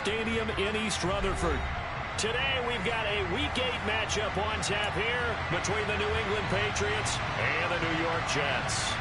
Stadium in East Rutherford. Today we've got a Week 8 matchup on tap here between the New England Patriots and the New York Jets.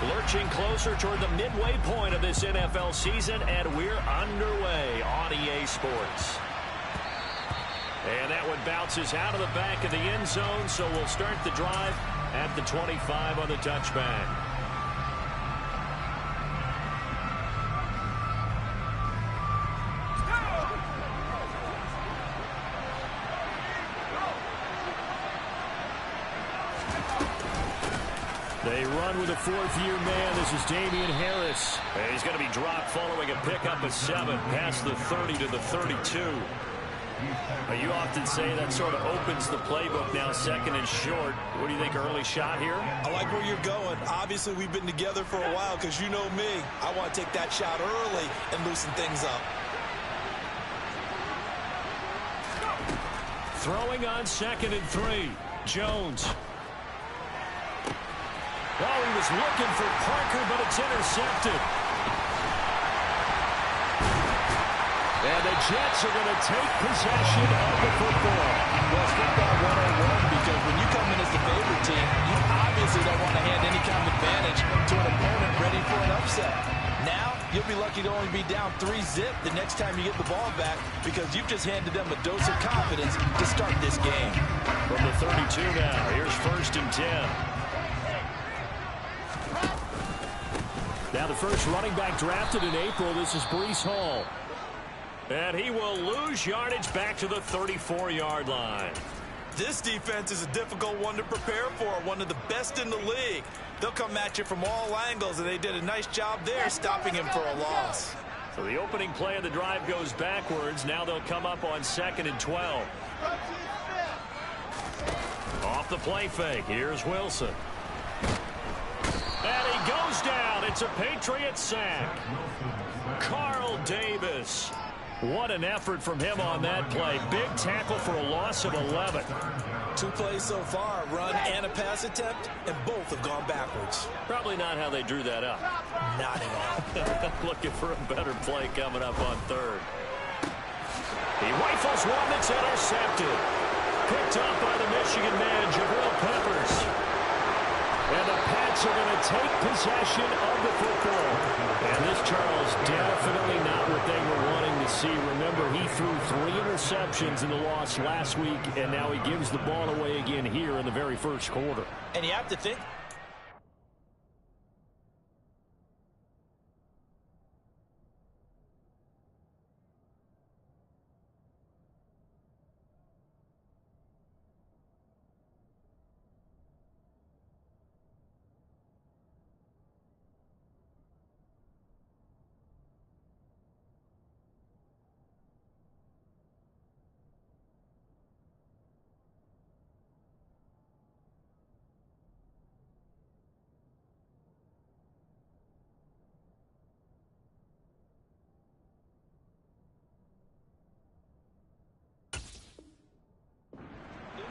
Lurching closer toward the midway point of this NFL season, and we're underway on EA Sports. And that one bounces out of the back of the end zone, so we'll start the drive at the 25 on the touchback. They run with a fourth-year man. This is Damian Harris. And he's going to be dropped following a pickup of 7 past the 30 to the 32. You often say that sort of opens the playbook now, second and short. What do you think, early shot here? I like where you're going. Obviously, we've been together for a while because you know me. I want to take that shot early and loosen things up. Throwing on 2nd and 3. Jones. Oh, he was looking for Parker, but it's intercepted. And the Jets are going to take possession of the football. Well, it's football 101 because when you come in as the favorite team, you obviously don't want to hand any kind of advantage to an opponent ready for an upset. Now, you'll be lucky to only be down 3-zip the next time you get the ball back because you've just handed them a dose of confidence to start this game. From the 32 now, here's 1st and 10. Now the first running back drafted in April, this is Breece Hall. And he will lose yardage back to the 34-yard line. This defense is a difficult one to prepare for, one of the best in the league. They'll come at you from all angles, and they did a nice job there stopping him for a loss. So the opening play of the drive goes backwards. Now they'll come up on 2nd and 12. Off the play fake, here's Wilson. And he goes down. It's a Patriot sack. Carl Davis. What an effort from him on that play. Big tackle for a loss of 11. 2 plays so far, a run and a pass attempt, and both have gone backwards. Probably not how they drew that up. Not at all. Looking for a better play coming up on 3rd. He rifles one that's intercepted. Picked up by the Michigan man, Jabril Peppers. And the Pats are going to take possession of the football. And this, Charles, definitely not what they were wanting to see. Remember, he threw 3 interceptions in the loss last week, and now he gives the ball away again here in the very first quarter. And you have to think,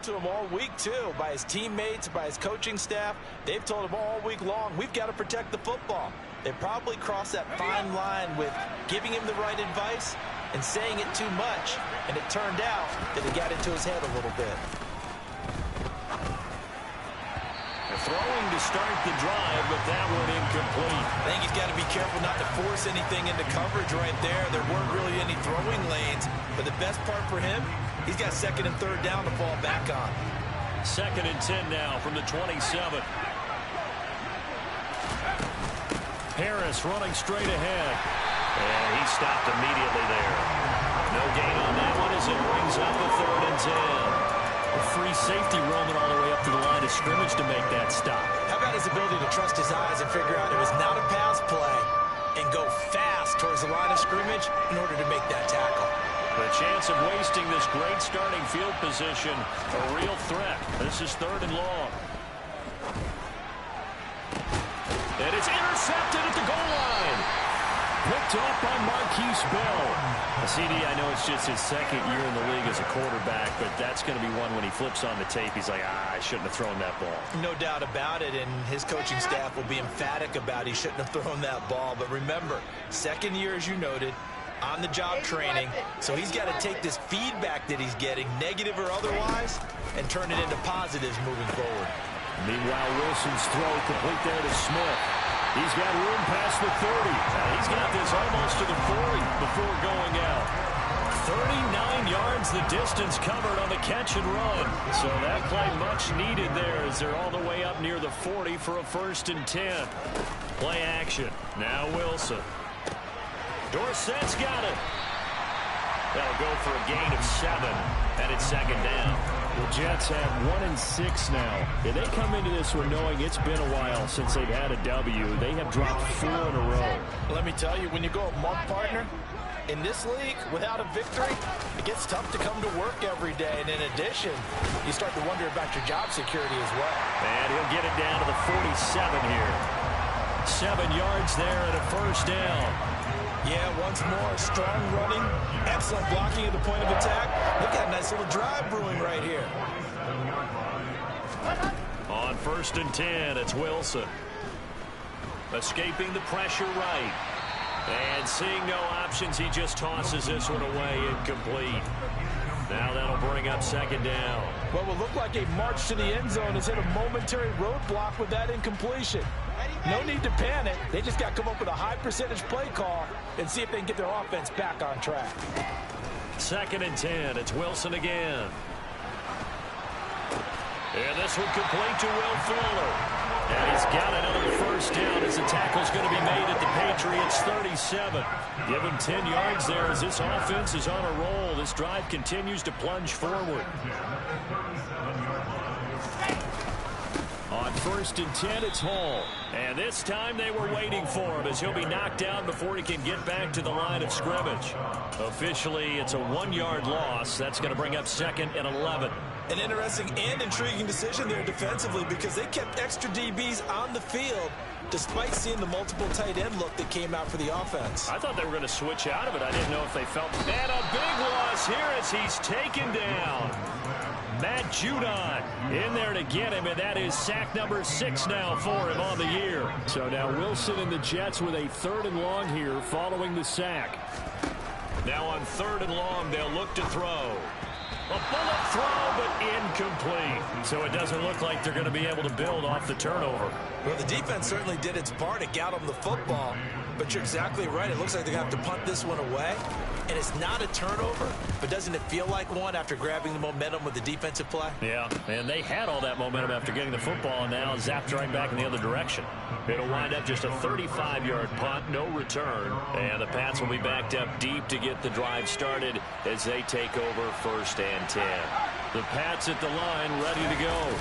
to him all week, too, by his teammates, by his coaching staff. They've told him all week long, we've got to protect the football. They probably crossed that fine line with giving him the right advice and saying it too much, and it turned out that it got into his head a little bit. Throwing to start the drive, but that one incomplete. I think he's got to be careful not to force anything into coverage right there. There weren't really any throwing lanes, but the best part for him, he's got 2nd and 3rd down to fall back on. 2nd and 10 now from the 27. Harris running straight ahead. And he stopped immediately there. No gain on that one as it brings up the 3rd and 10. A free safety roaming all the way up to the line of scrimmage to make that stop. How about his ability to trust his eyes and figure out it was not a pass play and go fast towards the line of scrimmage in order to make that tackle. The chance of wasting this great starting field position, a real threat. This is 3rd and long. And It's intercepted at the goal line. Picked up by Marquise Bell. CD, I know it's just his second year in the league as a quarterback, but that's going to be one when he flips on the tape. He's like, I shouldn't have thrown that ball. No doubt about it, and his coaching staff will be emphatic about he shouldn't have thrown that ball. But remember, second year, as you noted, on-the-job training, so he's got to take this feedback that he's getting, negative or otherwise, and turn it into positives moving forward. Meanwhile, Wilson's throw complete there to Smith. He's got room past the 30. He's got this almost to the 40 before going out. 39 yards the distance covered on the catch and run. So that play much needed there as they're all the way up near the 40 for a 1st and 10. Play action. Now Wilson. Dorsett's got it. That'll go for a gain of 7, and it's 2nd down. The Jets have 1-6 now. If they come into this one knowing it's been a while since they've had a W, they have dropped 4 in a row. Let me tell you, when you go a month, partner, in this league, without a victory, it gets tough to come to work every day. And in addition, you start to wonder about your job security as well. And he'll get it down to the 47 here. 7 yards there and a 1st down. Yeah, once more, strong running, excellent blocking at the point of attack. Look at a nice little drive brewing right here. On 1st and 10, it's Wilson. Escaping the pressure right. And seeing no options, he just tosses this one away, incomplete. Now that'll bring up 2nd down. What will look like a march to the end zone has hit a momentary roadblock with that incompletion. No need to panic. They just got to come up with a high percentage play call and see if they can get their offense back on track. 2nd and 10. It's Wilson again. And this one complete to Will Fuller. And he's got another 1st down as the tackle's going to be made at the Patriots 37. Give him 10 yards there as this offense is on a roll. This drive continues to plunge forward. On 1st and 10, it's Hall. And this time they were waiting for him as he'll be knocked down before he can get back to the line of scrimmage. Officially, it's a 1-yard loss. That's going to bring up 2nd and 11. An interesting and intriguing decision there defensively because they kept extra DBs on the field despite seeing the multiple tight end look that came out for the offense. I thought they were going to switch out of it. I didn't know if they felt. And a big loss here as he's taken down. Matt Judon in there to get him, and that is sack number 6 now for him on the year. So now Wilson and the Jets with a 3rd and long here following the sack. Now on 3rd and long, they'll look to throw. A bullet throw, but incomplete. So it doesn't look like they're going to be able to build off the turnover. Well, the defense certainly did its part to get them the football. But you're exactly right. It looks like they're going to have to punt this one away. And it's not a turnover, but doesn't it feel like one after grabbing the momentum with the defensive play? Yeah, and they had all that momentum after getting the football, and now zapped right back in the other direction. It'll wind up just a 35-yard punt, no return. And the Pats will be backed up deep to get the drive started as they take over 1st and 10. The Pats at the line ready to go.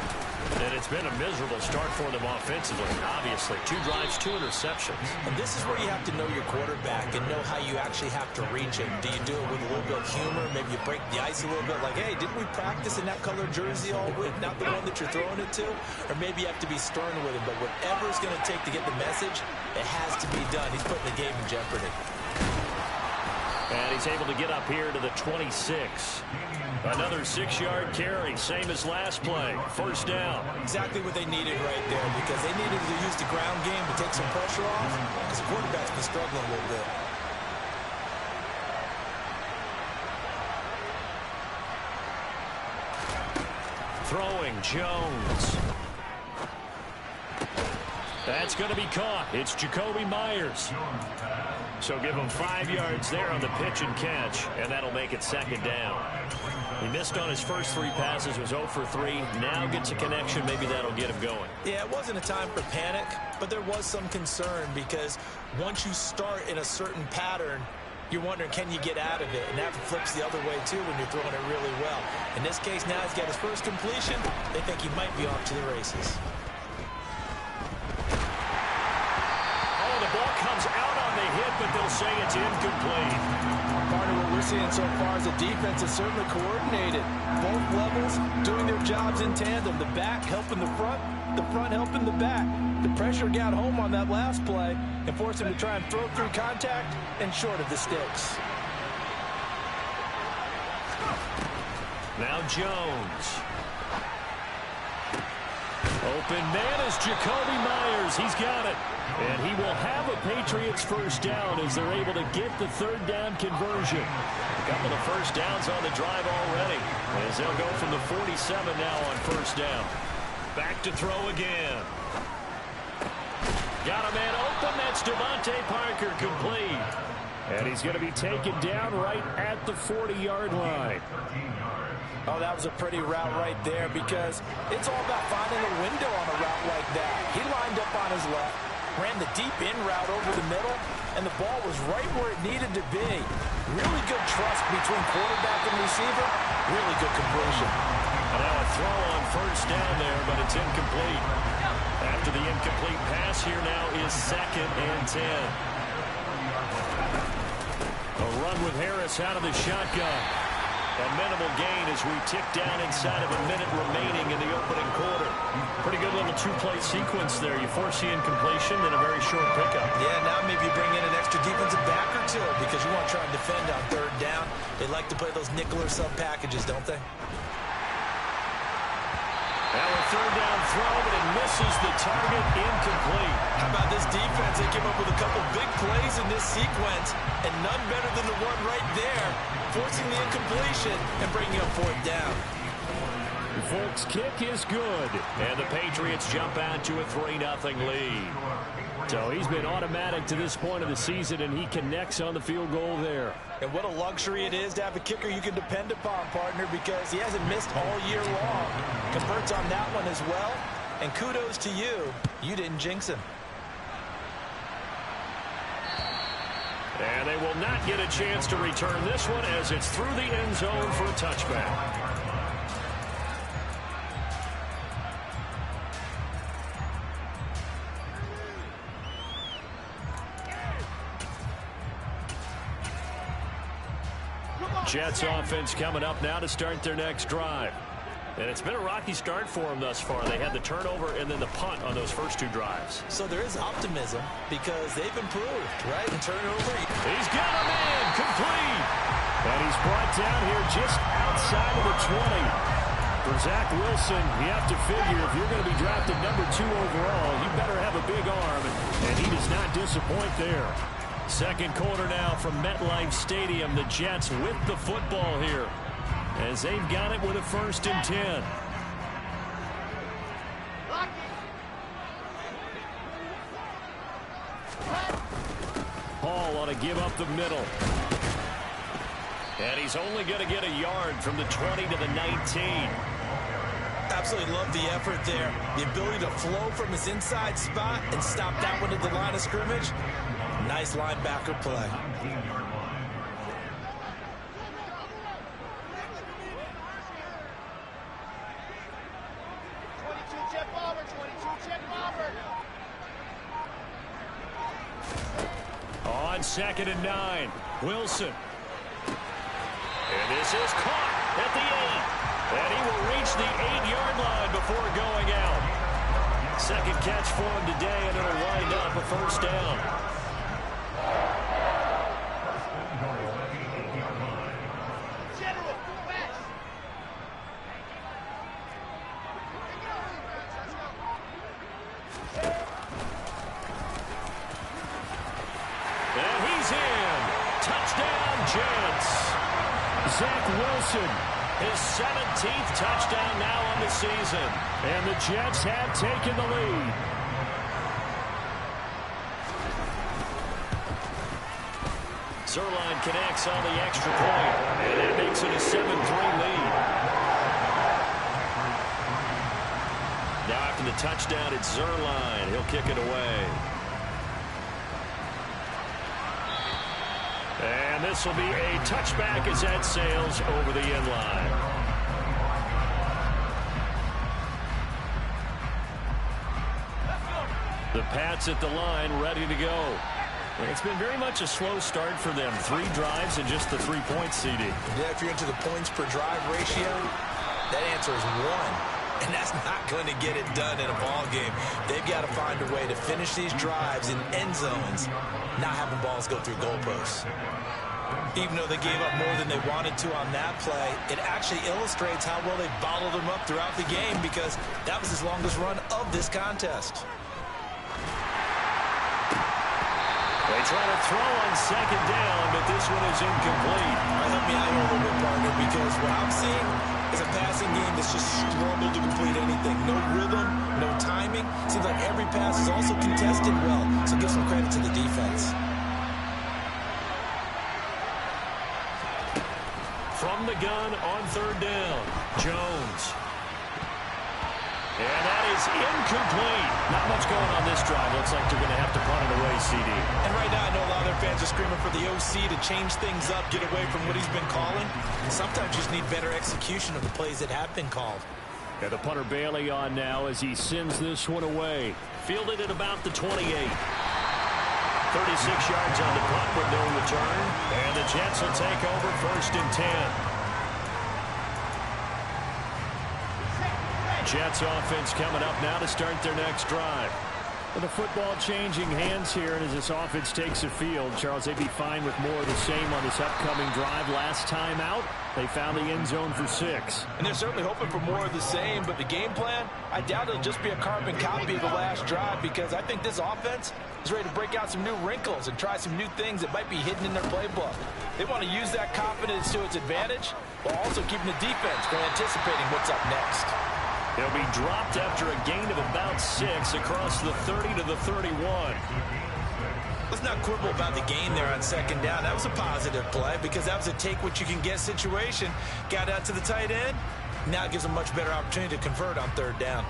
And it's been a miserable start for them offensively, obviously. 2 drives, 2 interceptions. And this is where you have to know your quarterback and know how you actually have to reach him. Do you do it with a little bit of humor? Maybe you break the ice a little bit like, hey, didn't we practice in that color jersey all week, not the one that you're throwing it to? Or maybe you have to be stern with him. But whatever it's going to take to get the message, it has to be done. He's putting the game in jeopardy. And he's able to get up here to the 26. Another 6-yard carry, same as last play. 1st down. Exactly what they needed right there because they needed to use the ground game to take some pressure off because the quarterback's been struggling a little bit. Throwing Jones. That's going to be caught. It's Jacoby Myers. So give him 5 yards there on the pitch and catch, and that'll make it 2nd down. He missed on his first 3 passes, was 0 for 3. Now gets a connection. Maybe that'll get him going. Yeah, it wasn't a time for panic, but there was some concern because once you start in a certain pattern, you're wondering, can you get out of it? And that flips the other way, too, when you're throwing it really well. In this case, now he's got his first completion. They think he might be off to the races. Oh, the ball comes out on the hit, but will say it's incomplete. Partner, what we're seeing so far is the defense is certainly coordinated. Both levels doing their jobs in tandem. The back helping the front helping the back. The pressure got home on that last play and forced him to try and throw through contact and short of the sticks. Now Jones. Open man is Jacoby Myers. He's got it. And he will have a Patriots first down as they're able to get the third down conversion. A couple of first downs on the drive already, as they'll go from the 47 now on first down. Back to throw again. Got a man open. That's Devontae Parker, complete. And he's going to be taken down right at the 40-yard line. Oh, that was a pretty route right there because it's all about finding a window on a route like that. He lined up on his left, ran the deep in route over the middle, and the ball was right where it needed to be. Really good trust between quarterback and receiver. Really good completion. And now a throw on first down there, but it's incomplete. After the incomplete pass, here now is 2nd and 10. A run with Harris out of the shotgun. A minimal gain as we tick down inside of a minute remaining in the opening quarter. Pretty good little two-play sequence there. You force the incompletion, then a very short pickup. Yeah, now maybe you bring in an extra defensive back or two because you want to try and defend on third down. They like to play those nickel or sub packages, don't they? Now a third down throw, but it misses the target, incomplete. How about this defense? They came up with a couple big plays in this sequence, and none better than the one right there, forcing the incompletion and bringing up fourth down. The Folks' kick is good, and the Patriots jump out to a 3-0 lead. So he's been automatic to this point of the season, and he connects on the field goal there. And what a luxury it is to have a kicker you can depend upon, partner, because he hasn't missed all year long. Converts on that one as well, and kudos to you. You didn't jinx him. And they will not get a chance to return this one as it's through the end zone for a touchback. Jets offense coming up now to start their next drive. And it's been a rocky start for them thus far. They had the turnover and then the punt on those first two drives. So there is optimism because they've improved, right? The turnover. He's got a man complete. And he's brought down here just outside of the 20. For Zach Wilson, you have to figure if you're going to be drafted number 2 overall, you better have a big arm. And he does not disappoint there. Second quarter now from MetLife Stadium. The Jets with the football here as they've got it with a 1st and 10. Hall ought to give up the middle. And he's only going to get a yard from the 20 to the 19. Absolutely love the effort there. The ability to flow from his inside spot and stop that one at the line of scrimmage. Nice linebacker play. On 2nd and 9, Wilson. And this is caught at the 8. And he will reach the 8-yard line before going out. Second catch for him today, and it'll wind up a first down. And he's in. Touchdown, Jets. Zach Wilson, his 17th touchdown now on the season. And the Jets have taken the lead. Zerline connects on the extra point, and that makes it a 7-3 lead. Now after the touchdown, it's Zerline. He'll kick it away. And this will be a touchback as that sails over the end line. The Pats at the line, ready to go. It's been very much a slow start for them. 3 drives and just the 3 points, CD. Yeah, if you're into the points per drive ratio, that answer is 1. And that's not going to get it done in a ball game. They've got to find a way to finish these drives in end zones, not having balls go through goalposts. Even though they gave up more than they wanted to on that play, it actually illustrates how well they bottled them up throughout the game, because that was his longest run of this contest. They try to throw on second down, but this one is incomplete. All right, help me out here a little bit, partner, because what I'm seeing is a passing game that's just struggled to complete anything. No rhythm, no timing. Seems like every pass is also contested well, so give some credit to the defense. From the gun on third down, Jones. And that is incomplete. Not much going on this drive. Looks like they're going to have to punt it away, CD. And right now, I know a lot of their fans are screaming for the OC to change things up, get away from what he's been calling. Sometimes you just need better execution of the plays that have been called. And the punter Bailey on now as he sends this one away. Fielded at about the 28. 36 yards on the punt with no return. And the Jets will take over 1st and 10. Jets offense coming up now to start their next drive. With the football changing hands here, and as this offense takes the field, Charles, they'd be fine with more of the same on this upcoming drive. Last time out, they found the end zone for 6. And they're certainly hoping for more of the same, but the game plan, I doubt it'll just be a carbon copy of the last drive, because I think this offense is ready to break out some new wrinkles and try some new things that might be hidden in their playbook. They want to use that confidence to its advantage, while also keeping the defense from anticipating what's up next. He'll be dropped after a gain of about 6 across the 30 to the 31. Let's not quibble about the gain there on second down. That was a positive play, because that was a take-what-you-can-get situation. Got out to the tight end. Now it gives them a much better opportunity to convert on third down.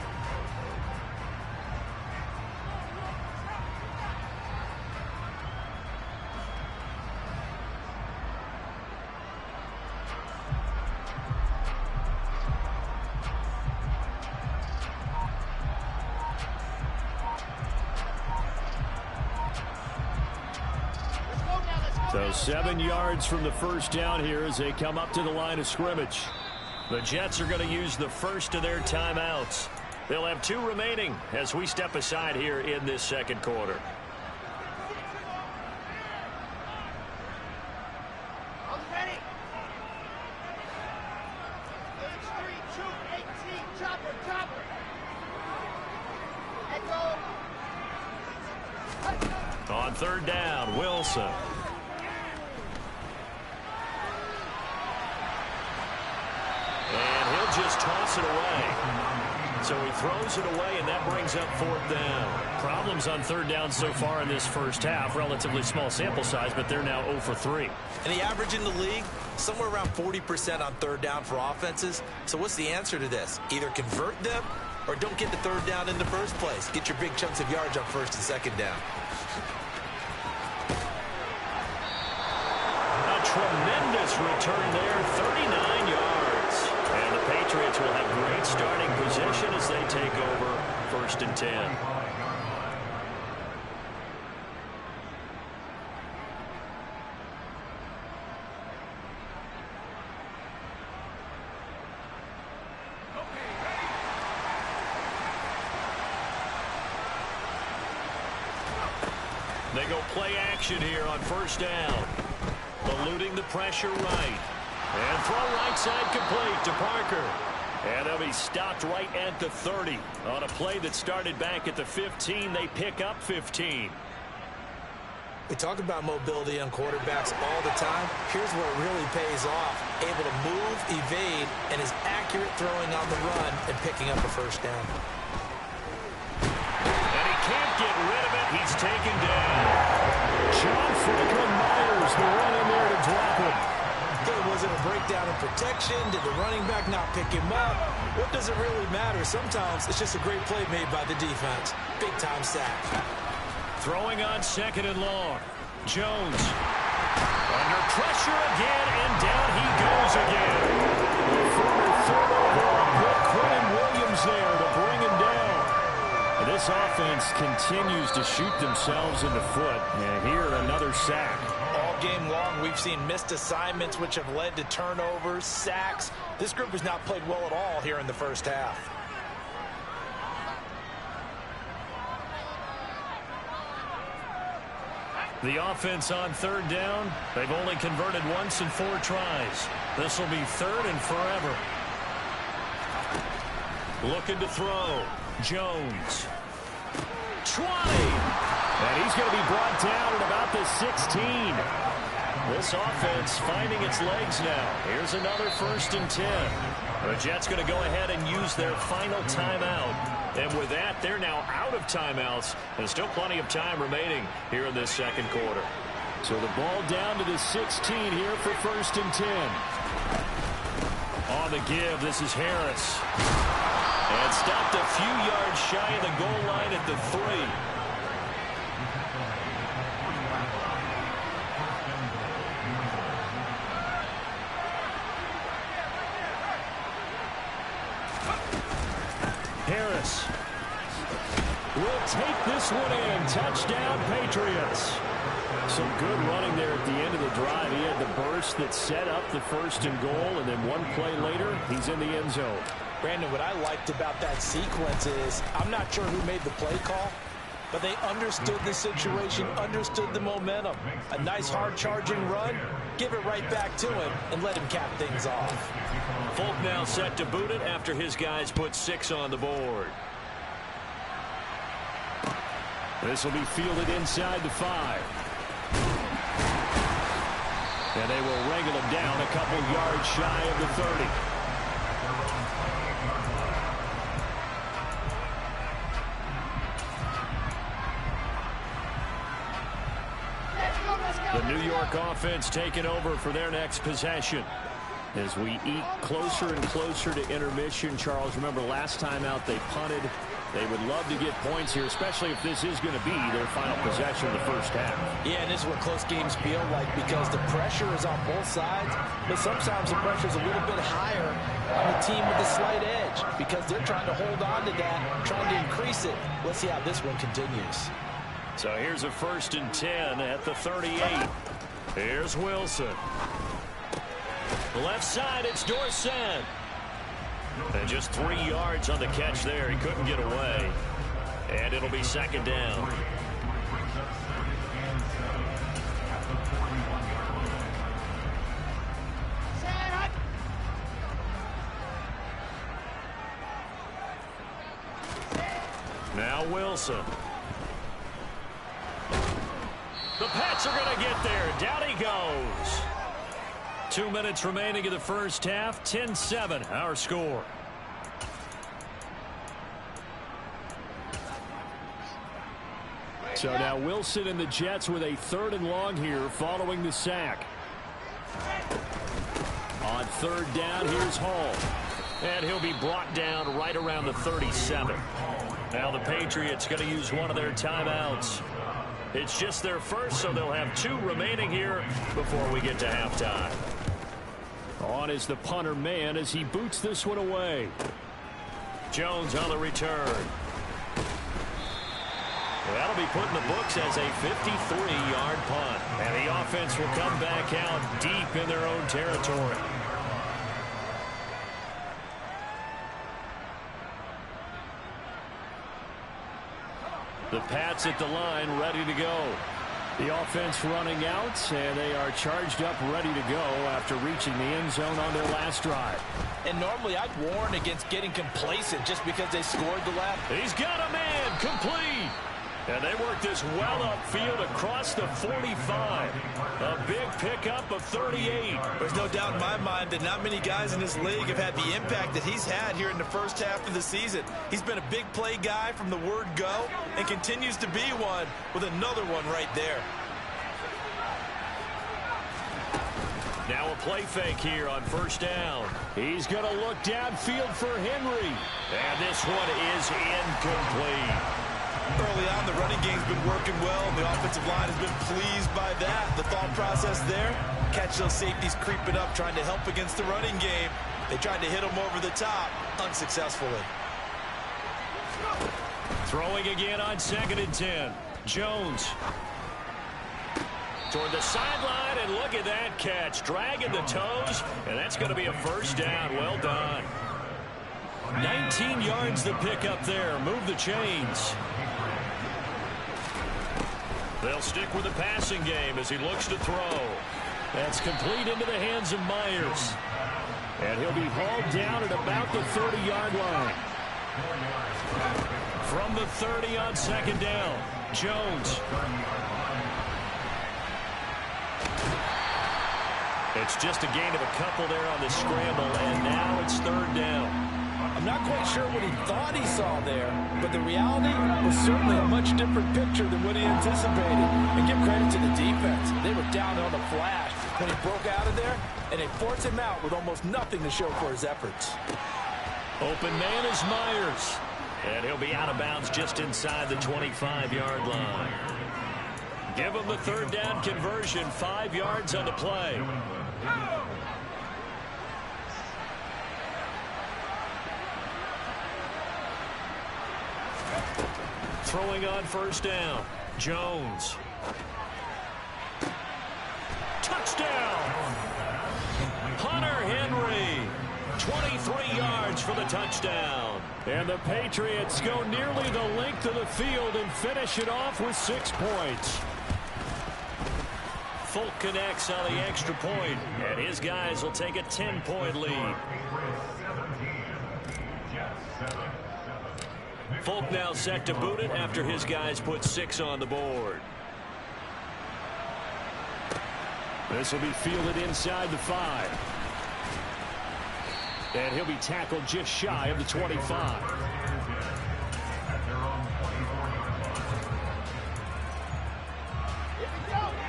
So 7 yards from the first down here as they come up to the line of scrimmage. The Jets are going to use the first of their timeouts. They'll have 2 remaining as we step aside here in this second quarter. On third down, Wilson. And he'll just toss it away. So he throws it away, and that brings up 4th down. Problems on third down so far in this first half. Relatively small sample size, but they're now 0 for 3. And the average in the league, somewhere around 40% on third down for offenses. So what's the answer to this? Either convert them or don't get the third down in the first place. Get your big chunks of yards on first and second down. A tremendous return there, 39 yards. And the Patriots will have great starting position as they take over 1st and 10. They go play action here on 1st down. Eluding the pressure right. And throw right side complete to Parker. And he'll be stopped right at the 30. On a play that started back at the 15, they pick up 15. We talk about mobility on quarterbacks all the time. Here's where it really pays off. Able to move, evade, and is accurate throwing on the run and picking up a first down. And he can't get rid of it. He's taken down. John Franklin-Myers, the one in there to drop him. Was it a breakdown in protection? Did the running back not pick him up? What does it really matter? Sometimes it's just a great play made by the defense. Big-time sack. Throwing on 2nd and long. Jones. Under pressure again, and down he goes again. The former 3rd overall pick, Quinn Williams there to bring him down. And This offense continues to shoot themselves in the foot. And here, another sack. All game long, we've seen missed assignments, which have led to turnovers, sacks. This group has not played well at all here in the first half. The offense on third down. They've only converted once in 4 tries. This will be third and forever. Looking to throw. Jones. 20. And he's going to be brought down at about the 16. This offense finding its legs now. Here's another 1st and 10. The Jets going to go ahead and use their final timeout. And with that, they're now out of timeouts. And still plenty of time remaining here in this second quarter. So the ball down to the 16 here for 1st and 10. On the give, this is Harris. And stopped a few yards shy of the goal line at the 3. Harris will take this one in. Touchdown, Patriots. Some good running there at the end of the drive. He had the burst that set up the 1st and goal, and then one play later, he's in the end zone. Brandon, what I liked about that sequence is I'm not sure who made the play call, but they understood the situation, understood the momentum. A nice hard-charging run, give it right back to him, and let him cap things off. Folk now set to boot it after his guys put 6 on the board. This will be fielded inside the 5. And they will wrangle him down a couple yards shy of the 30. The New York offense taking over for their next possession. As we eat closer and closer to intermission, Charles, remember last time out they punted. They would love to get points here, especially if this is going to be their final possession in the first half. Yeah, and this is what close games feel like because the pressure is on both sides, but sometimes the pressure is a little bit higher on the team with the slight edge because they're trying to hold on to that, trying to increase it. Let's see how this one continues. So here's a 1st and 10 at the 38. Here's Wilson. Left side, it's Dorsett. And just 3 yards on the catch there. He couldn't get away. And it'll be 2nd down. Now Wilson. The Pats are going to get there. Down he goes. 2 minutes remaining in the first half. 10-7, our score. So now Wilson and the Jets with a 3rd and long here following the sack. On 3rd down, here's Hall. And he'll be brought down right around the 37. Now the Patriots going to use one of their timeouts. It's just their first, so they'll have 2 remaining here before we get to halftime. On is the punter man as he boots this one away. Jones on the return. That'll be put in the books as a 53-yard punt. And the offense will come back out deep in their own territory. The Pats at the line, ready to go. The offense running out, and they are charged up, ready to go after reaching the end zone on their last drive. And normally I'd warn against getting complacent just because they scored the last. He's got a man, complete. And they work this well upfield across the 45. A big pickup of 38. There's no doubt in my mind that not many guys in this league have had the impact that he's had here in the first half of the season. He's been a big play guy from the word go and continues to be one with another one right there. Now a play fake here on 1st down. He's going to look downfield for Henry. And this one is incomplete. Early on, the running game's been working well, and the offensive line has been pleased by that. The thought process there, catch those safeties creeping up, trying to help against the running game. They tried to hit them over the top, unsuccessfully. Throwing again on 2nd and 10. Jones. Toward the sideline, and look at that catch. Dragging the toes, and that's going to be a first down. Well done. 19 yards to pick up there. Move the chains. They'll stick with the passing game as he looks to throw. That's complete into the hands of Myers. And he'll be hauled down at about the 30-yard line. From the 30 on 2nd down, Jones. It's just a gain of a couple there on the scramble, and now it's 3rd down. I'm not quite sure what he thought he saw there, but the reality was certainly a much different picture than what he anticipated. And give credit to the defense. They were down on the flash when he broke out of there, and they forced him out with almost nothing to show for his efforts. Open man is Myers. And he'll be out of bounds just inside the 25-yard line. Give him the 3rd down conversion, 5 yards on the play. Throwing on 1st down, Jones. Touchdown! Hunter Henry, 23 yards for the touchdown. And the Patriots go nearly the length of the field and finish it off with 6 points. Folk connects on the extra point, and his guys will take a 10-point lead. Folk now set to boot it after his guys put 6 on the board. This will be fielded inside the 5. And he'll be tackled just shy of the 25.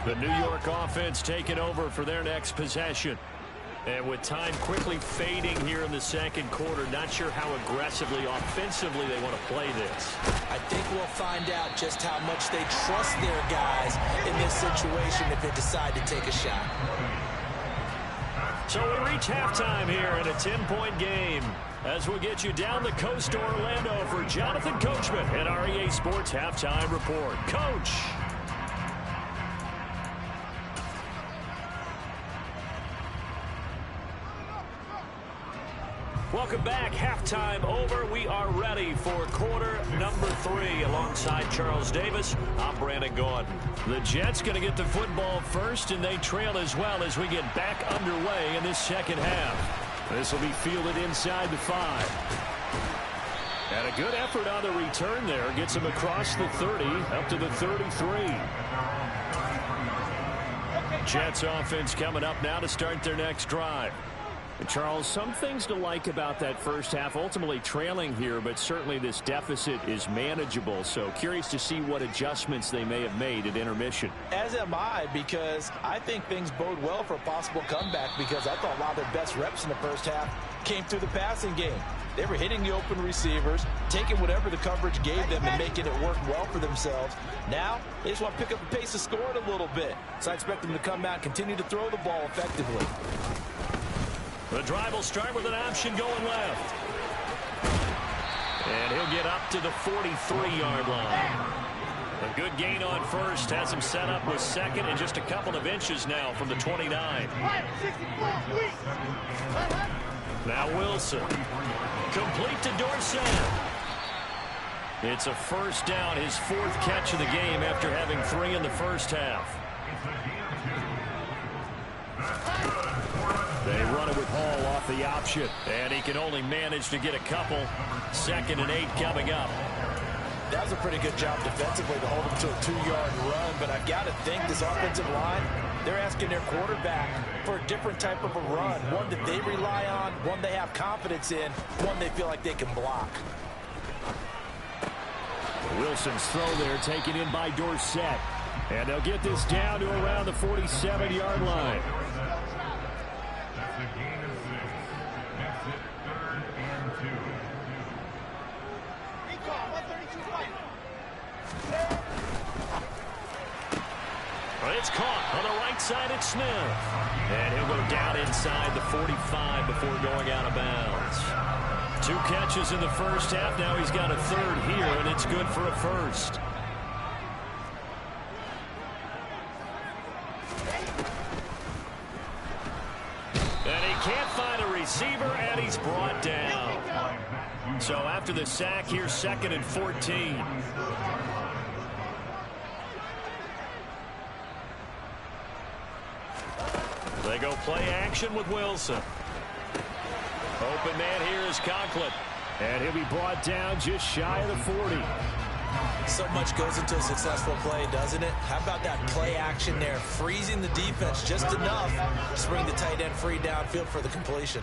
The New York offense taking over for their next possession. And with time quickly fading here in the 2nd quarter, not sure how aggressively, offensively they want to play this. I think we'll find out just how much they trust their guys in this situation if they decide to take a shot. So we reach halftime here in a 10-point game as we get you down the coast to Orlando for Jonathan Coachman at our EA Sports Halftime Report. Coach. Welcome back. Halftime over. We are ready for quarter number 3. Alongside Charles Davis, I'm Brandon Gordon. The Jets going to get the football first, and they trail as well as we get back underway in this 2nd half. This will be fielded inside the 5. And a good effort on the return there. Gets him across the 30, up to the 33. Jets offense coming up now to start their next drive. Charles, some things to like about that first half, ultimately trailing here, but certainly this deficit is manageable. So curious to see what adjustments they may have made at intermission. As am I, because I think things bode well for a possible comeback, because I thought a lot of their best reps in the first half came through the passing game. They were hitting the open receivers, taking whatever the coverage gave them and making it work well for themselves. Now, they just want to pick up the pace of scoring a little bit. So I expect them to come out and continue to throw the ball effectively. The drive will start with an option going left. And he'll get up to the 43-yard line. A good gain on first has him set up with 2nd and just a couple of inches now from the 29. Now Wilson. Complete to Dorsett. It's a first down, his 4th catch of the game after having 3 in the first half. They run it with Hall off the option, and he can only manage to get a couple. 2nd and 8 coming up. That was a pretty good job defensively to hold him to a 2-yard run, but I've got to think this offensive line, they're asking their quarterback for a different type of a run, one that they rely on, one they have confidence in, one they feel like they can block. Wilson's throw there taken in by Dorsett, and they'll get this down to around the 47-yard line. It's caught on the right side at Smith. And he'll go down inside the 45 before going out of bounds. 2 catches in the first half. Now he's got a third here, and it's good for a first. And he can't find a receiver, and he's brought down. So after the sack, here's 2nd and 14. They go play action with Wilson. Open man here is Conklin. And he'll be brought down just shy of the 40. So much goes into a successful play, doesn't it? How about that play action there? Freezing the defense just enough to bring the tight end free downfield for the completion.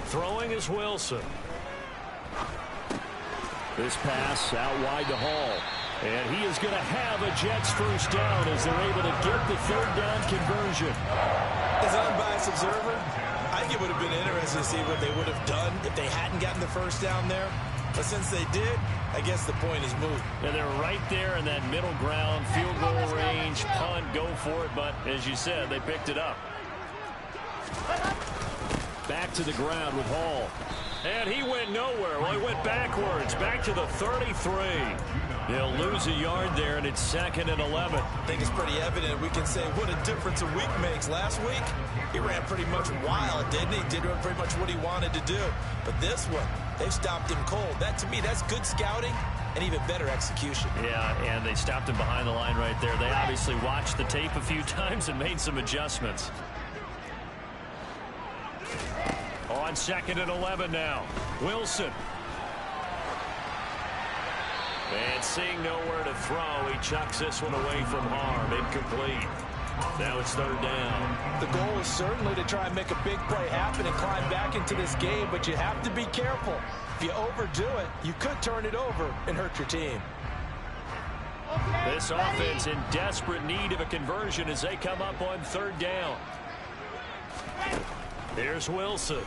Throwing is Wilson. This pass out wide to Hall. And he is going to have a Jets first down as they're able to get the 3rd down conversion. As an unbiased observer, I think it would have been interesting to see what they would have done if they hadn't gotten the first down there. But since they did, I guess the point is moot. And they're right there in that middle ground, field goal range, punt, go for it. But as you said, they picked it up. Back to the ground with Hall. And he went nowhere. Well, he went backwards, back to the 33. They'll lose a yard there, and it's 2nd and 11. I think it's pretty evident. We can say what a difference a week makes. Last week, he ran pretty much wild, didn't he? Did pretty much what he wanted to do. But this one, they've stopped him cold. That, to me, that's good scouting and even better execution. Yeah, and they stopped him behind the line right there. They obviously watched the tape a few times and made some adjustments. On 2nd and 11 now. Wilson. And seeing nowhere to throw, he chucks this one away from harm. Incomplete. Now it's 3rd down. The goal is certainly to try and make a big play happen and climb back into this game, but you have to be careful. If you overdo it, you could turn it over and hurt your team. This offense in desperate need of a conversion as they come up on 3rd down. Here's Wilson.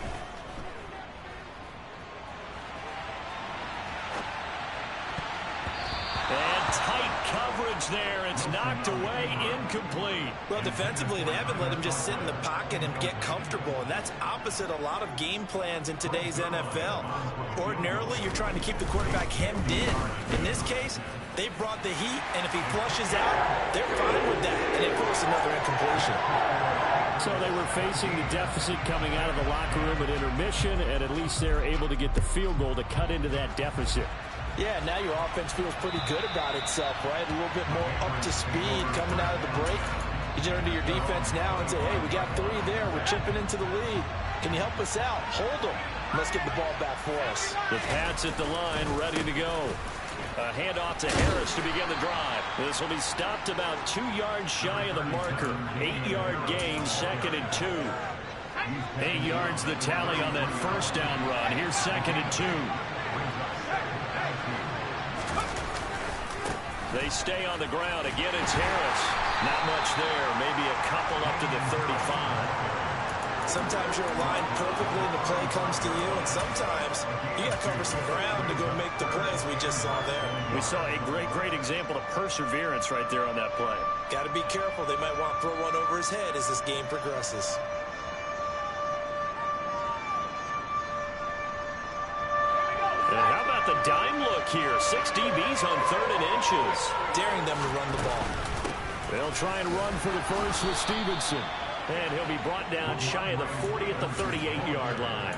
And tight coverage there. It's knocked away, incomplete. Well, defensively, they haven't let him just sit in the pocket and get comfortable, and that's opposite a lot of game plans in today's NFL. Ordinarily, you're trying to keep the quarterback hemmed in. In this case, they brought the heat, and if he flushes out, they're fine with that, and they force another incompletion. So they were facing the deficit coming out of the locker room at intermission, and at least they're able to get the field goal to cut into that deficit. Yeah, now your offense feels pretty good about itself, right? A little bit more up to speed coming out of the break. You turn to your defense now and say, hey, we got 3 there. We're chipping into the lead. Can you help us out? Hold them. Let's get the ball back for us. The Pats at the line, ready to go. A handoff to Harris to begin the drive. This will be stopped about 2 yards shy of the marker. 8-yard gain, 2nd and 2. 8 yards the tally on that first down run. Here's 2nd and 2. They stay on the ground. Again, it's Harris. Not much there. Maybe a couple up to the 35. Sometimes you're aligned perfectly and the play comes to you, and sometimes you got to cover some ground to go make the plays we just saw there. We saw a great example of perseverance right there on that play. Got to be careful. They might want to throw one over his head as this game progresses. And how about the dime look here? 6 DBs on 3rd and inches. Daring them to run the ball. They'll try and run for the first with Stevenson. And he'll be brought down shy of the 40 at the 38-yard line.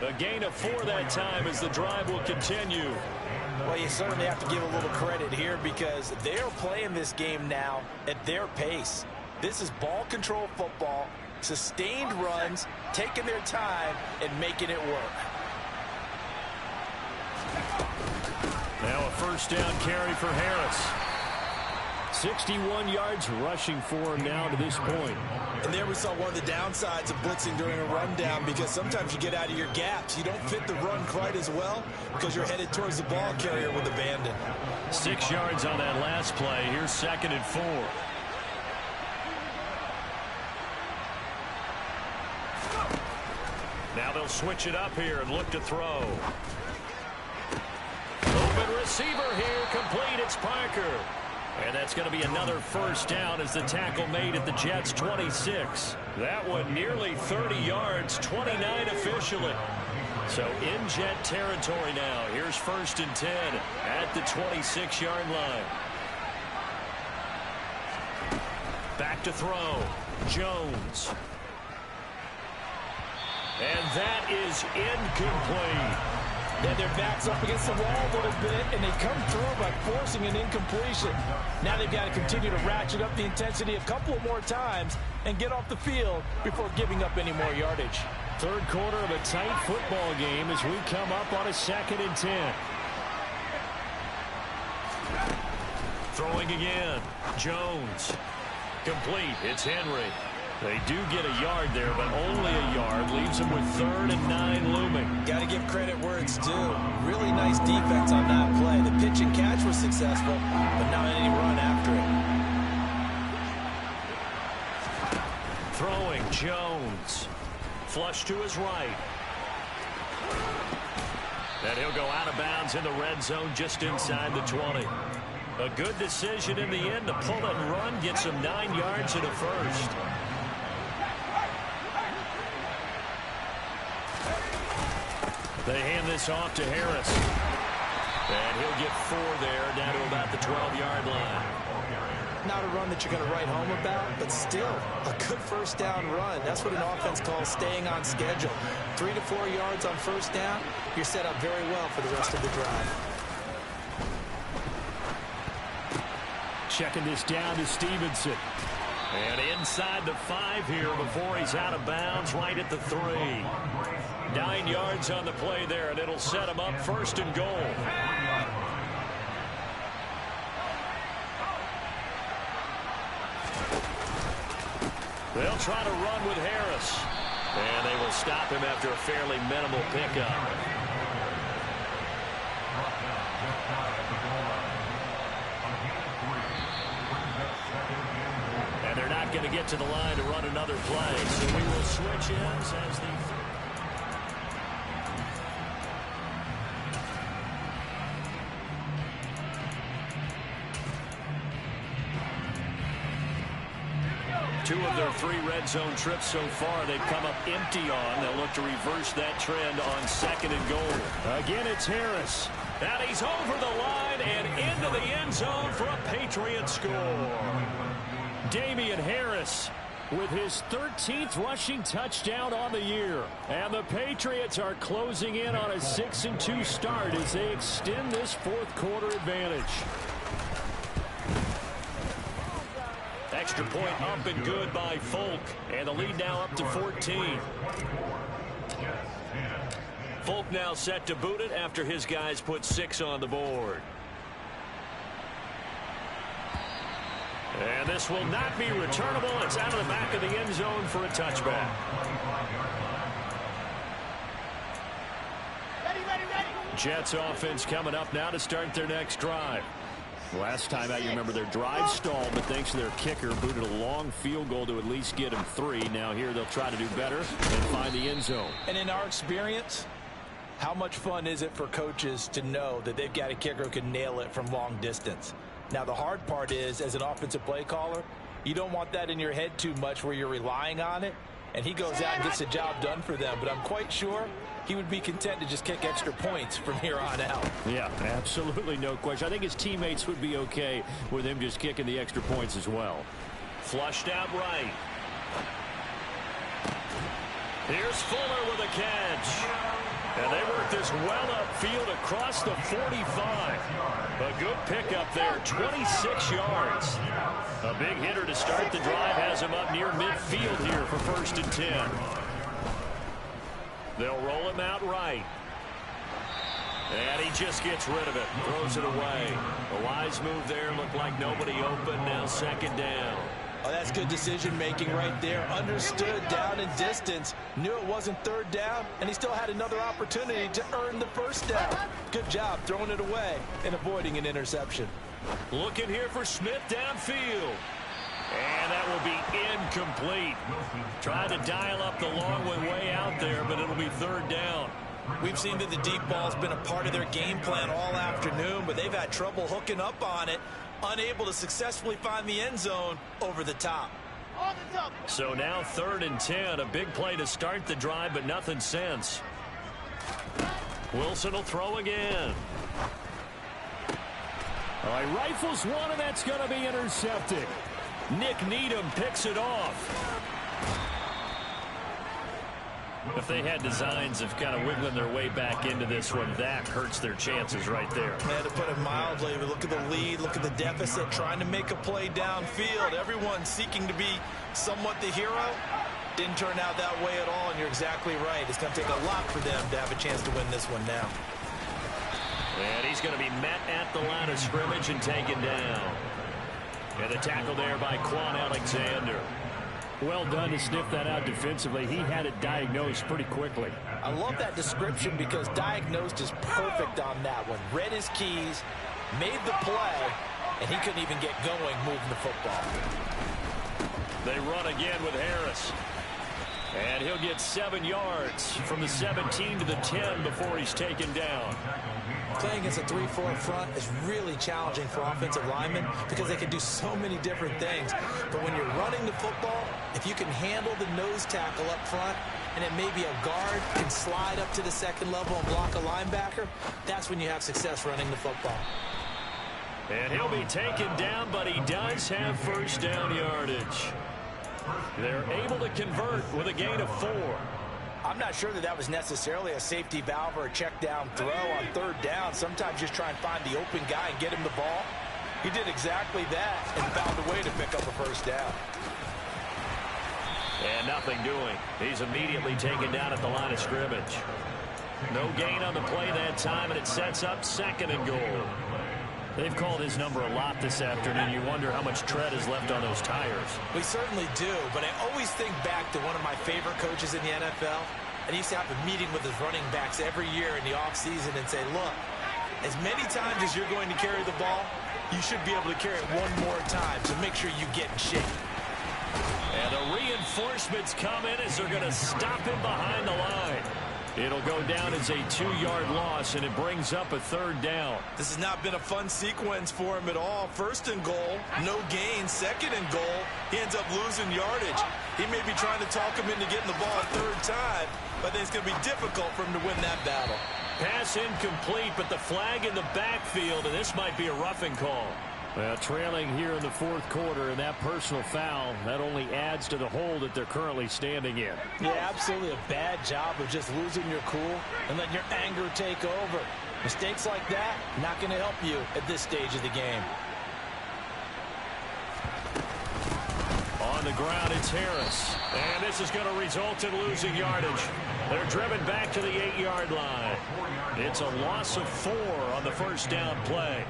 A gain of 4 that time as the drive will continue. Well, you certainly have to give a little credit here because they're playing this game now at their pace. This is ball control football, sustained runs, taking their time, and making it work. Now a first down carry for Harris. 61 yards rushing for him now to this point. And there we saw one of the downsides of blitzing during a rundown because sometimes you get out of your gaps. You don't fit the run quite as well because you're headed towards the ball carrier with abandon. 6 yards on that last play. Here's 2nd and 4. Now they'll switch it up here and look to throw. Open receiver here, complete. It's Parker. And that's going to be another first down as the tackle made at the Jets' 26. That one nearly 30 yards, 29 officially. So in Jet territory now. Here's 1st and 10 at the 26-yard line. Back to throw. Jones. And that is incomplete. Yeah, their back's up against the wall a little bit, and they come through by forcing an incompletion. Now they've got to continue to ratchet up the intensity a couple of more times and get off the field before giving up any more yardage. Third quarter of a tight football game as we come up on a 2nd and 10. Throwing again. Jones. Complete. It's Henry. They do get a yard there, but only a yard. Leaves them with 3rd and 9 looming. Got to give credit where it's due. Really nice defense on that play. The pitch and catch was successful, but not any run after it. Throwing Jones. Flush to his right. And he'll go out of bounds in the red zone just inside the 20. A good decision in the end to pull and run, get some 9 yards and a first. They hand this off to Harris. And he'll get 4 there, down to about the 12-yard line. Not a run that you're going to write home about, but still a good first down run. That's what an offense calls staying on schedule. 3 to 4 yards on first down, you're set up very well for the rest of the drive. Checking this down to Stevenson. And inside the 5 here before he's out of bounds, right at the 3. 9 yards on the play there, and it'll set him up 1st and goal. They'll try to run with Harris. And they will stop him after a fairly minimal pickup. And they're not going to get to the line to run another play. So we will switch ends as the... Two of their 3 red zone trips so far they've come up empty on. They'll look to reverse that trend on 2nd and goal. Again, it's Harris. And he's over the line and into the end zone for a Patriot score. Damian Harris with his 13th rushing touchdown on the year. And the Patriots are closing in on a 6-2 start as they extend this 4th quarter advantage. Extra point up and good by Folk. And the lead now up to 14. Folk now set to boot it after his guys put 6 on the board. And this will not be returnable. It's out of the back of the end zone for a touchback. Jets offense coming up now to start their next drive. Last time out, you remember their drive stalled, but thanks to their kicker, booted a long field goal to at least get him 3. Now here they'll try to do better and find the end zone. And in our experience, how much fun is it for coaches to know that they've got a kicker who can nail it from long distance? Now, the hard part is, as an offensive play caller, you don't want that in your head too much where you're relying on it, and he goes out and gets the job done for them. But I'm quite sure he would be content to just kick extra points from here on out. Yeah, absolutely no question. I think his teammates would be okay with him just kicking the extra points as well. Flushed out right. Here's Fuller with a catch. And they work this well upfield across the 45. A good pickup there, 26 yards. A big hitter to start the drive has him up near midfield here for 1st and 10. They'll roll him out right. And he just gets rid of it, throws it away. A wise move there, looked like nobody open, now 2nd down. Oh, that's good decision-making right there. Understood down and distance. Knew it wasn't 3rd down, and he still had another opportunity to earn the 1st down. Good job throwing it away and avoiding an interception. Looking here for Smith downfield. And that will be incomplete. Tried to dial up the long one way out there, but it'll be 3rd down. We've seen that the deep ball's been a part of their game plan all afternoon, but they've had trouble hooking up on it, unable to successfully find the end zone over the top. So now 3rd and 10, a big play to start the drive, but nothing since. Wilson will throw again. All right, rifles one, and that's going to be intercepted. Nick Needham picks it off. If they had designs of kind of wiggling their way back into this one, that hurts their chances right there. Yeah, to put it mildly, but look at the lead, look at the deficit, trying to make a play downfield. Everyone seeking to be somewhat the hero. Didn't turn out that way at all, and you're exactly right. It's going to take a lot for them to have a chance to win this one now. And he's going to be met at the line of scrimmage and taken down. And the tackle there by Quan Alexander. Well done to sniff that out defensively. He had it diagnosed pretty quickly. I love that description because diagnosed is perfect on that one. Read his keys, made the play, and he couldn't even get going moving the football. They run again with Harris. And he'll get 7 yards from the 17 to the 10 before he's taken down. Playing against a 3-4 front is really challenging for offensive linemen because they can do so many different things. But when you're running the football, if you can handle the nose tackle up front, and then maybe a guard can slide up to the second level and block a linebacker, that's when you have success running the football. And he'll be taken down, but he does have first down yardage. They're able to convert with a gain of 4. I'm not sure that that was necessarily a safety valve or a check down throw on 3rd down. Sometimes just try and find the open guy and get him the ball. He did exactly that and found a way to pick up a first down. And nothing doing. He's immediately taken down at the line of scrimmage. No gain on the play that time, and it sets up 2nd and goal. They've called his number a lot this afternoon. You wonder how much tread is left on those tires. We certainly do, but I always think back to one of my favorite coaches in the NFL, and he used to have a meeting with his running backs every year in the offseason and say, look, as many times as you're going to carry the ball, you should be able to carry it one more time, so make sure you get in shape. And the reinforcements come in as they're going to stop him behind the line. It'll go down as a 2-yard loss, and it brings up a 3rd down. This has not been a fun sequence for him at all. 1st and goal, no gain. 2nd and goal, he ends up losing yardage. He may be trying to talk him into getting the ball a 3rd time, but I think it's going to be difficult for him to win that battle. Pass incomplete, but the flag in the backfield, and this might be a roughing call. Well, trailing here in the 4th quarter, and that personal foul, that only adds to the hole that they're currently standing in. Yeah, absolutely a bad job of just losing your cool and letting your anger take over. Mistakes like that, not going to help you at this stage of the game. On the ground, it's Harris. And this is going to result in losing yardage. They're driven back to the 8-yard line. It's a loss of 4 on the first down play.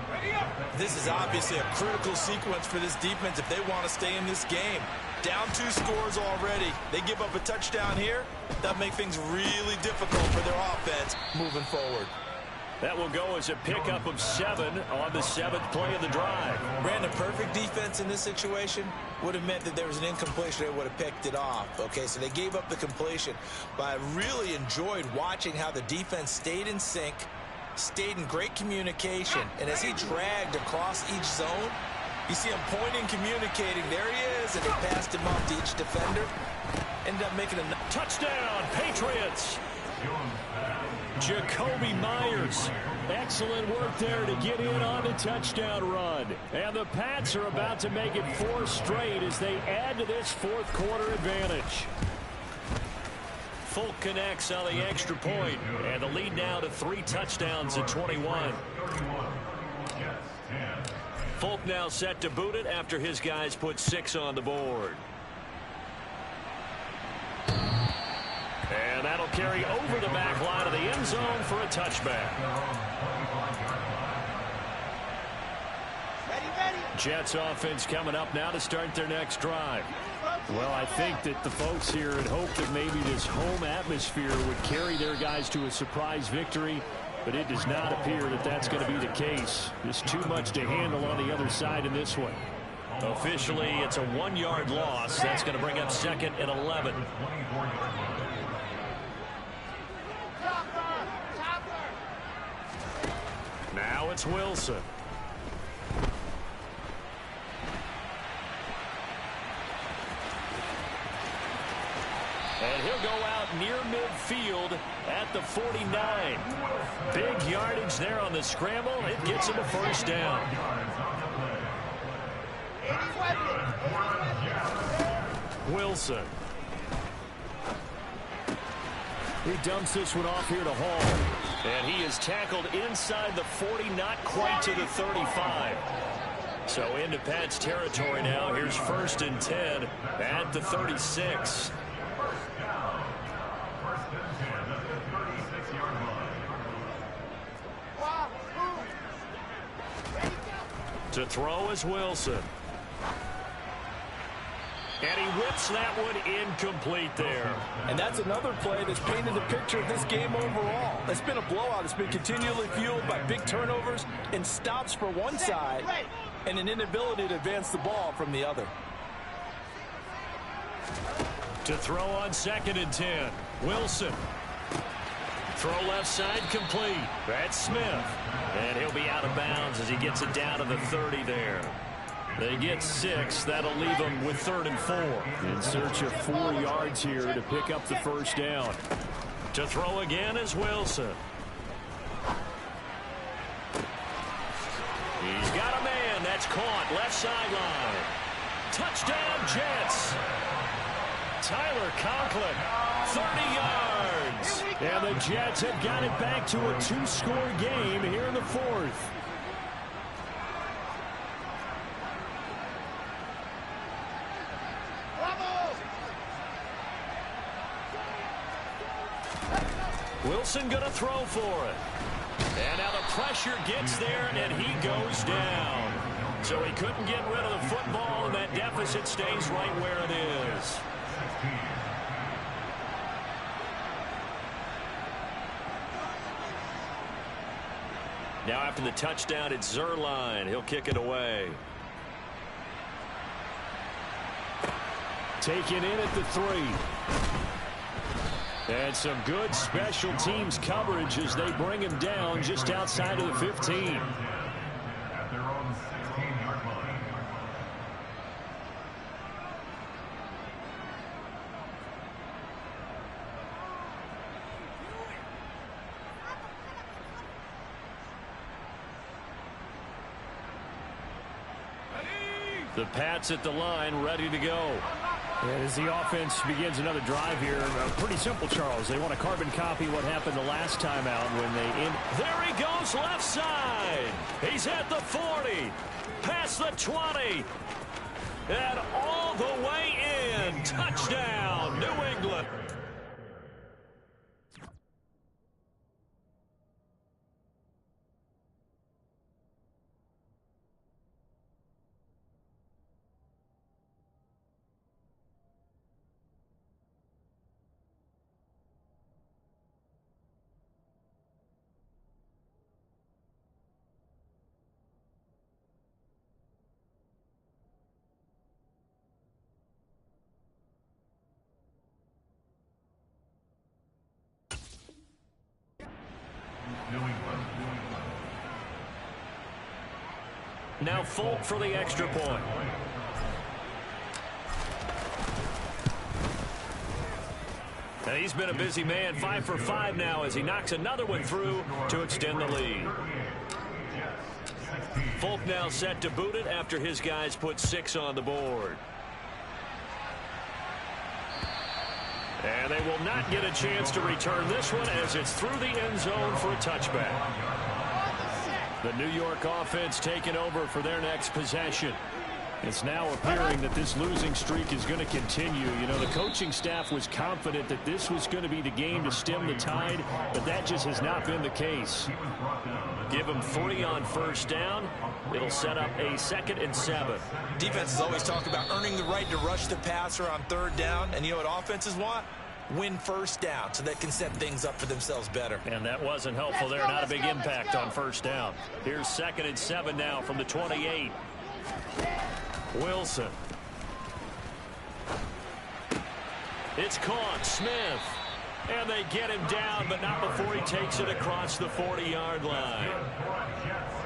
This is obviously a critical sequence for this defense if they want to stay in this game. Down 2 scores already. They give up a touchdown here. That'll make things really difficult for their offense moving forward. That will go as a pickup of 7 on the 7th play of the drive. Brandon, perfect defense in this situation would have meant that there was an incompletion. They would have picked it off. Okay, so they gave up the completion. But I really enjoyed watching how the defense stayed in sync, stayed in great communication. And as he dragged across each zone, you see him pointing, communicating. There he is, and they passed him off to each defender. Ended up making a touchdown, Patriots. Jacoby Myers. Excellent work there to get in on the touchdown run. And the Pats are about to make it 4 straight as they add to this 4th quarter advantage. Folk connects on the extra point, and the lead now to 3 touchdowns at 21. Folk now set to boot it after his guys put 6 on the board. And that'll carry over the back line of the end zone for a touchback. Jets offense coming up now to start their next drive. Well, I think that the folks here had hoped that maybe this home atmosphere would carry their guys to a surprise victory, but it does not appear that that's going to be the case. There's too much to handle on the other side in this one. Officially, it's a 1-yard loss. That's going to bring up 2nd and 11. Now it's Wilson. And he'll go out near midfield at the 49. Big yardage there on the scramble. It gets him a first down. Wilson. He dumps this one off here to Hall. And he is tackled inside the 40, not quite to the 35. So into Pat's territory now. Here's 1st and 10 at the 36. To throw is Wilson. And he whips that one incomplete there. And that's another play that's painted the picture of this game overall. It's been a blowout. It's been continually fueled by big turnovers and stops for one side and an inability to advance the ball from the other. To throw on 2nd and 10. Wilson. Throw left side complete. That's Smith. And he'll be out of bounds as he gets it down to the 30 there. They get 6. That'll leave them with 3rd and 4. In search of 4 yards here to pick up the first down. To throw again is Wilson. He's got a man. That's caught. Left sideline. Touchdown, Jets. Tyler Conklin, 30 yards. And the Jets have got it back to a 2-score game here in the 4th. Wilson going to throw for it. And now the pressure gets there, and he goes down. So he couldn't get rid of the football, and that deficit stays right where it is. Now after the touchdown, it's Zerline. He'll kick it away. Taken in at the 3. And some good special teams coverage as they bring him down just outside of the 15. The Pats at the line, ready to go. And as the offense begins another drive here, pretty simple, Charles. They want to carbon copy what happened the last time out when they... There he goes, left side. He's at the 40, past the 20, and all the way in. Touchdown, New England. Now Folk for the extra point. And he's been a busy man, 5 for 5 now as he knocks another one through to extend the lead. Folk now set to boot it after his guys put 6 on the board. And they will not get a chance to return this one as it's through the end zone for a touchback. The New York offense taking over for their next possession. It's now appearing that this losing streak is going to continue. You know, the coaching staff was confident that this was going to be the game to stem the tide, but that just has not been the case. Give them 3 on first down. It'll set up a 2nd and 7. Defenses always talk about earning the right to rush the passer on 3rd down, and you know what offenses want? Win first down so they can set things up for themselves better. And that wasn't helpful there. Not a big impact on first down. Here's 2nd and 7 now from the 28. Wilson. It's caught. Smith. And they get him down, but not before he takes it across the 40-yard line.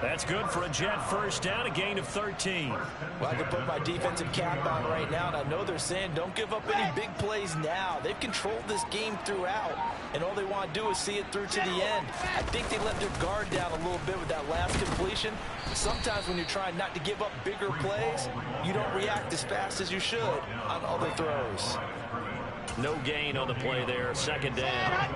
That's good for a Jet first down, a gain of 13. Well, I can put my defensive cap on right now, and I know they're saying don't give up any big plays now. They've controlled this game throughout, and all they want to do is see it through to the end. I think they let their guard down a little bit with that last completion. Sometimes when you're trying not to give up bigger plays, you don't react as fast as you should on other throws. No gain on the play there, second down.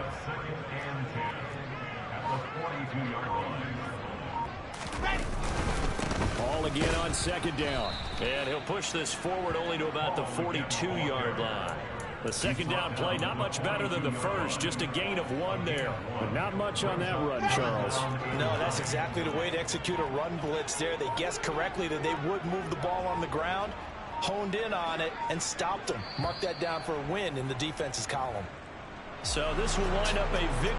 Ball again on second down. And he'll push this forward only to about the 42-yard line. The second down play, not much better than the first, just a gain of 1 there. But not much on that run, Charles. No, that's exactly the way to execute a run blitz there. They guessed correctly that they would move the ball on the ground, honed in on it, and stopped them. Mark that down for a win in the defense's column. So this will wind up a victory.